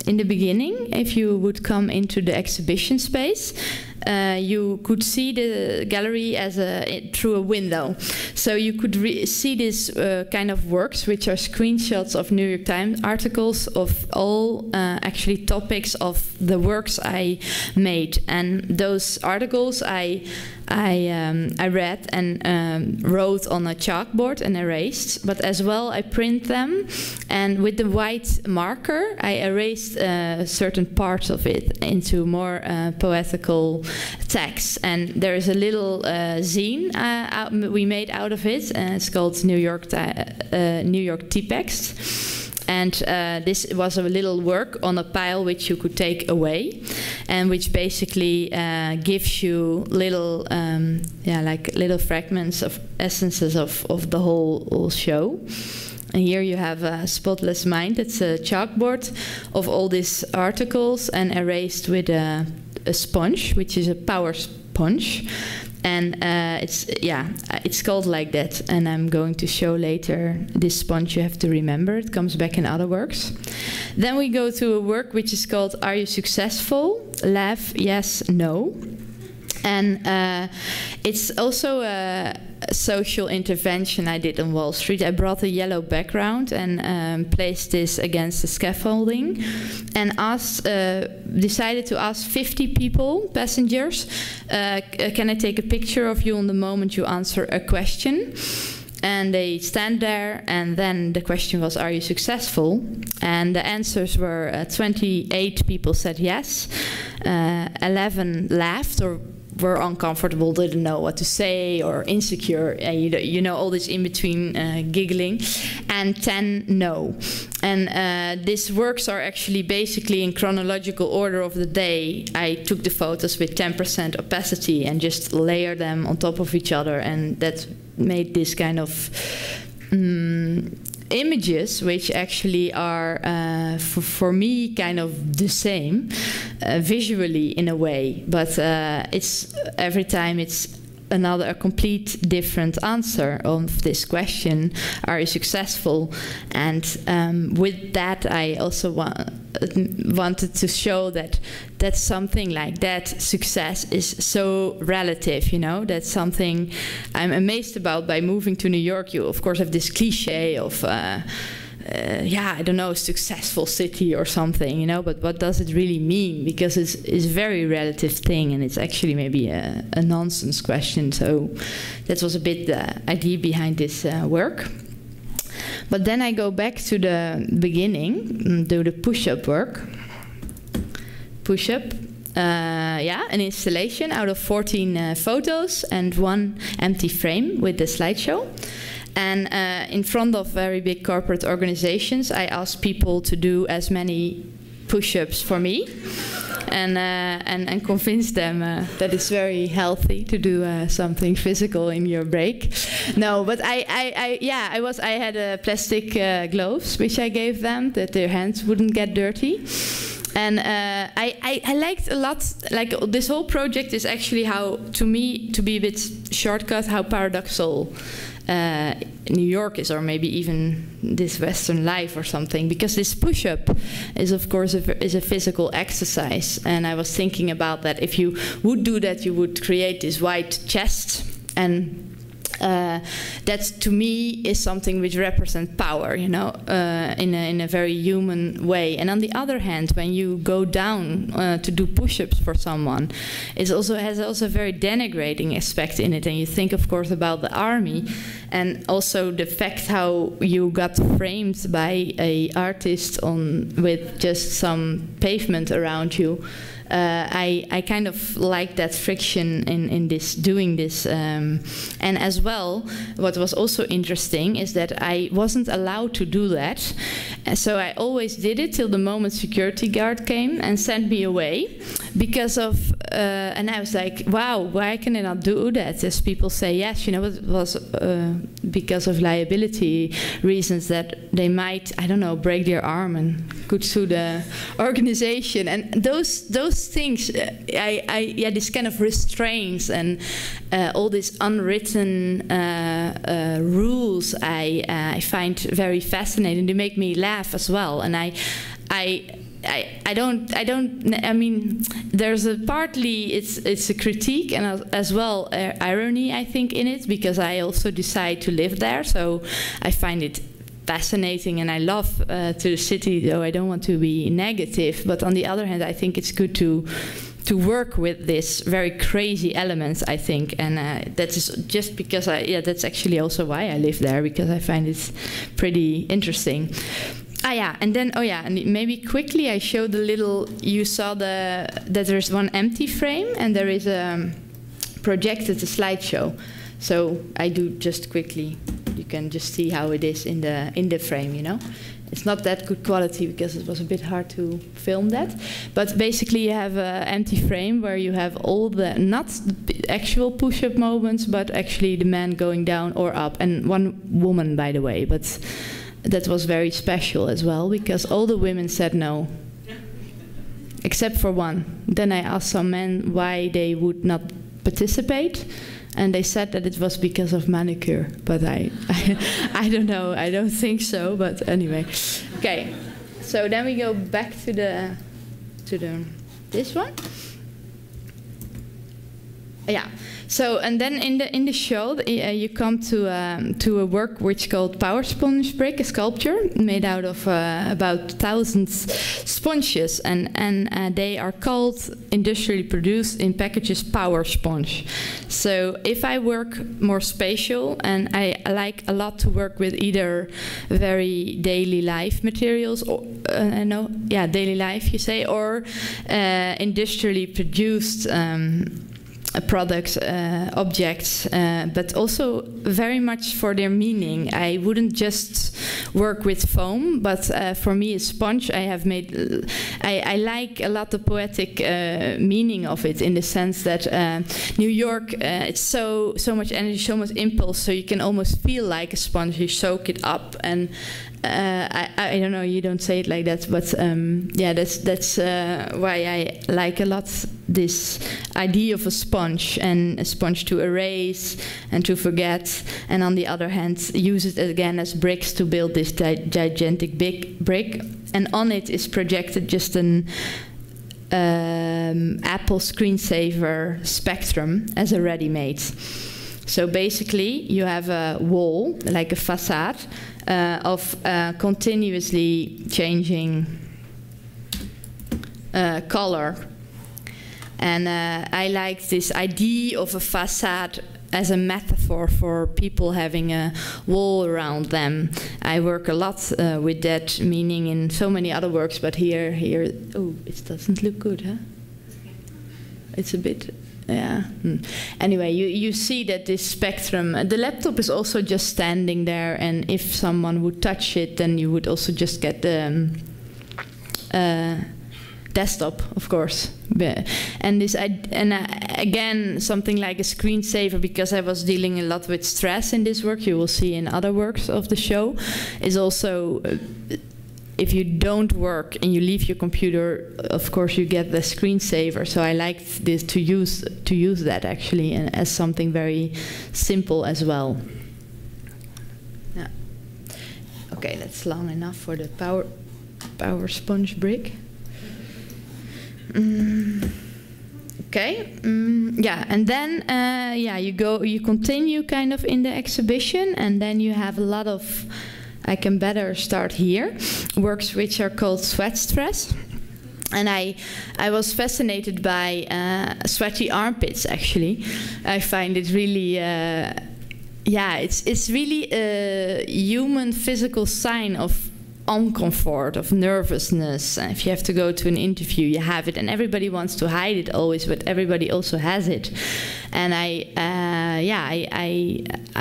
in the beginning, if you would come into the exhibition space, you could see the gallery as through a window. So you could see these kind of works, which are screenshots of New York Times articles of all actually topics of the works I made, and those articles I read and wrote on a chalkboard and erased, but as well I print them, and with the white marker I erased certain parts of it into more poetical text. And there is a little zine we made out of it, it's called New York T-Pext. And this was a little work on a pile which you could take away, and which basically gives you little, yeah, like little fragments of essences of the whole show. And here you have a Spotless Mind. It's a chalkboard of all these articles and erased with a sponge, which is a power sponge. And it's called like that, and I'm going to show later this sponge. You have to remember, it comes back in other works. Then we go to a work which is called Are You Successful? Laugh, Yes, No. And it's also a social intervention I did on Wall Street. I brought a yellow background and placed this against the scaffolding, and decided to ask 50 people, passengers, can I take a picture of you on the moment you answer a question? And they stand there, and then the question was, are you successful? And the answers were 28 people said yes, 11 laughed or were uncomfortable, didn't know what to say, or insecure, you know, all this in between giggling, and 10 no. And these works are actually basically in chronological order of the day. I took the photos with 10% opacity and just layered them on top of each other, and that made this kind of images which actually are for me kind of the same visually in a way, but it's every time it's a complete different answer of this question: are you successful? And with that, I also wanted to show that something like that, success, is so relative. You know, that's something I'm amazed about. By moving to New York, you of course have this cliche of I don't know, successful city or something, you know, but what does it really mean? Because it's a very relative thing, and it's actually maybe a nonsense question. So that was a bit the idea behind this work. But then I go back to the beginning, do the push-up work. Push-up. An installation out of 14 photos and 1 empty frame with the slideshow. And in front of very big corporate organizations, I asked people to do as many push-ups for me, and convince them that it's very healthy to do something physical in your break. No, but I had plastic gloves which I gave them, that their hands wouldn't get dirty. And I liked a lot, like this whole project is actually how, to me, to be a bit shortcut, how paradoxal New York is, or maybe even this Western life or something, because this push-up is of course a physical exercise, and I was thinking about that. If you would do that, you would create this wide chest, and that to me is something which represents power, you know, in a very human way. And on the other hand, when you go down to do push-ups for someone, it also has a very denigrating aspect in it. And you think, of course, about the army, and also the fact how you got framed by an artist with just some pavement around you. I kind of like that friction in doing this, and as well, what was also interesting is that I wasn't allowed to do that, so I always did it till the moment security guard came and sent me away, because of and I was like, wow, why can I not do that? As people say, yes, you know, it was because of liability reasons, that they might, I don't know, break their arm and could sue the organization, and those things, this kind of restraints and all these unwritten rules, I find very fascinating. They make me laugh as well, and I mean, there's partly it's a critique and as well irony, I think, in it, because I also decide to live there, so I find it fascinating, and I love to the city, though I don't want to be negative. But on the other hand, I think it's good to work with this very crazy elements, I think, and that is just because that's actually also why I live there, because I find it pretty interesting. And then and maybe quickly I showed the little. You saw that there's one empty frame and there is a projected a slideshow. So I do just quickly. You can just see how it is in the frame, you know. It's not that good quality because it was a bit hard to film that. But basically you have an empty frame where you have all the, not the actual push-up moments, but actually the man going down or up. And one woman, by the way, but that was very special as well, because all the women said no, except for one. Then I asked some men why they would not participate, and they said that it was because of manicure, but I don't know, I don't think so, but anyway. Okay, so then we go back to this one. Yeah. So, and then in the show, you come to a work which called Power Sponge Brick, a sculpture made out of about 1,000 sponges, and they are called, industrially produced in packages, Power Sponge. So, if I work more spatial, and I like a lot to work with either very daily life materials, or daily life you say, or industrially produced products, objects, but also very much for their meaning. I wouldn't just work with foam, but for me a sponge, I have made, I like a lot the poetic meaning of it, in the sense that New York, it's so much energy, so much impulse, so you can almost feel like a sponge, you soak it up, and I don't know, you don't say it like that, but yeah, that's why I like a lot this idea of a sponge, and a sponge to erase and to forget, and on the other hand use it again as bricks to build this gigantic big brick, and on it is projected just an Apple screensaver Spectrum as a ready-made. So basically you have a wall, like a facade, of continuously changing color. And I like this idea of a facade as a metaphor for people having a wall around them. I work a lot with that meaning in so many other works, but here, oh, it doesn't look good, huh? It's a bit, yeah. Anyway, you see that this spectrum, the laptop is also just standing there, and if someone would touch it, then you would also just get the desktop, of course. And this, again, something like a screensaver, because I was dealing a lot with stress in this work, you will see in other works of the show, is also, if you don't work and you leave your computer, of course you get the screensaver. So I liked this to use that actually, and as something very simple as well. Yeah. Okay, that's long enough for the power sponge brick. Okay, yeah, and then yeah, you continue kind of in the exhibition, and then you have a lot of, I can better start here, works which are called sweat stress. And I was fascinated by sweaty armpits, actually. I find it really, yeah, it's really a human physical sign of uncomfort, of nervousness. If you have to go to an interview, you have it, and everybody wants to hide it always, but everybody also has it. And I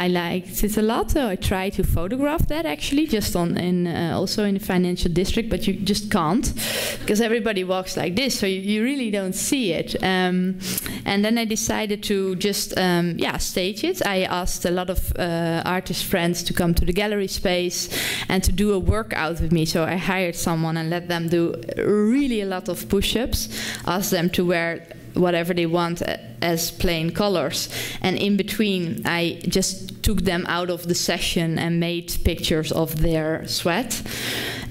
liked it a lot, so I tried to photograph that actually, just also in the financial district, but you just can't, because everybody walks like this, so you really don't see it. And then I decided to just stage it. I asked a lot of artist friends to come to the gallery space and to do a workout with me. So I hired someone and let them do really a lot of push-ups, asked them to wear whatever they want as plain colors, and in between I just took them out of the session and made pictures of their sweat.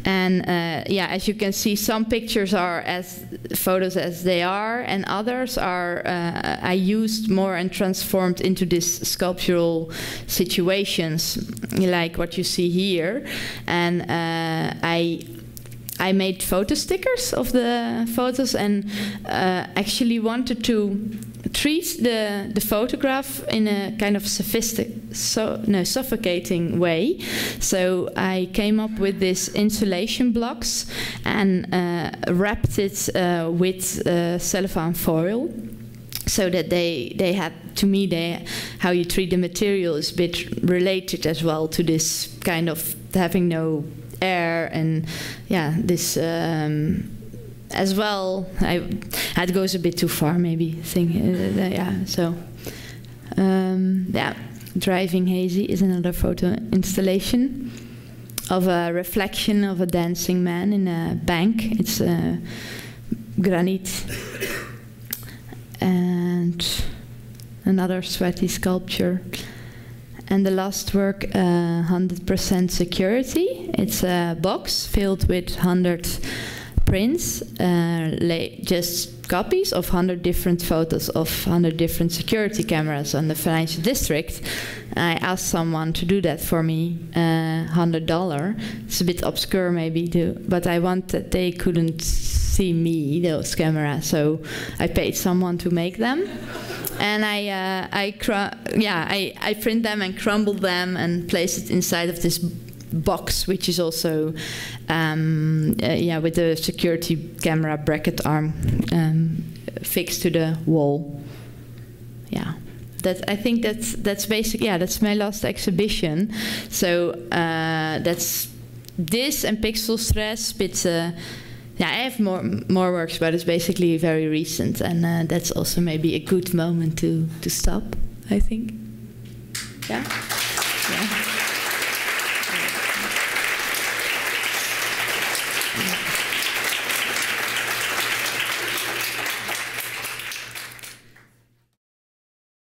And yeah, as you can see, some pictures are as photos as they are, and others are I used more and transformed into these sculptural situations, like what you see here. And I made photo stickers of the photos, and actually wanted to treat the photograph in a kind of suffocating way. So I came up with these insulation blocks and wrapped it with cellophane foil, so that they had, to me, how you treat the material is a bit related as well to this kind of having no air, and yeah, this as well. It goes a bit too far, maybe. Yeah. So yeah, Driving Hazy is another photo installation of a reflection of a dancing man in a bank. It's granite, and another sweaty sculpture. And the last work, 100% security. It's a box filled with 100 prints, just copies of 100 different photos of 100 different security cameras on the financial district. I asked someone to do that for me, $100. It's a bit obscure maybe, but I want that they couldn't see me, those cameras, so I paid someone to make them. And I print them and crumble them and place it inside of this box, which is also with the security camera bracket arm fixed to the wall. Yeah, I think that's basic. Yeah, that's my last exhibition. So that's this and Pixel Stress. But yeah, I have more works, but it's basically very recent, and that's also maybe a good moment to stop, I think. Yeah.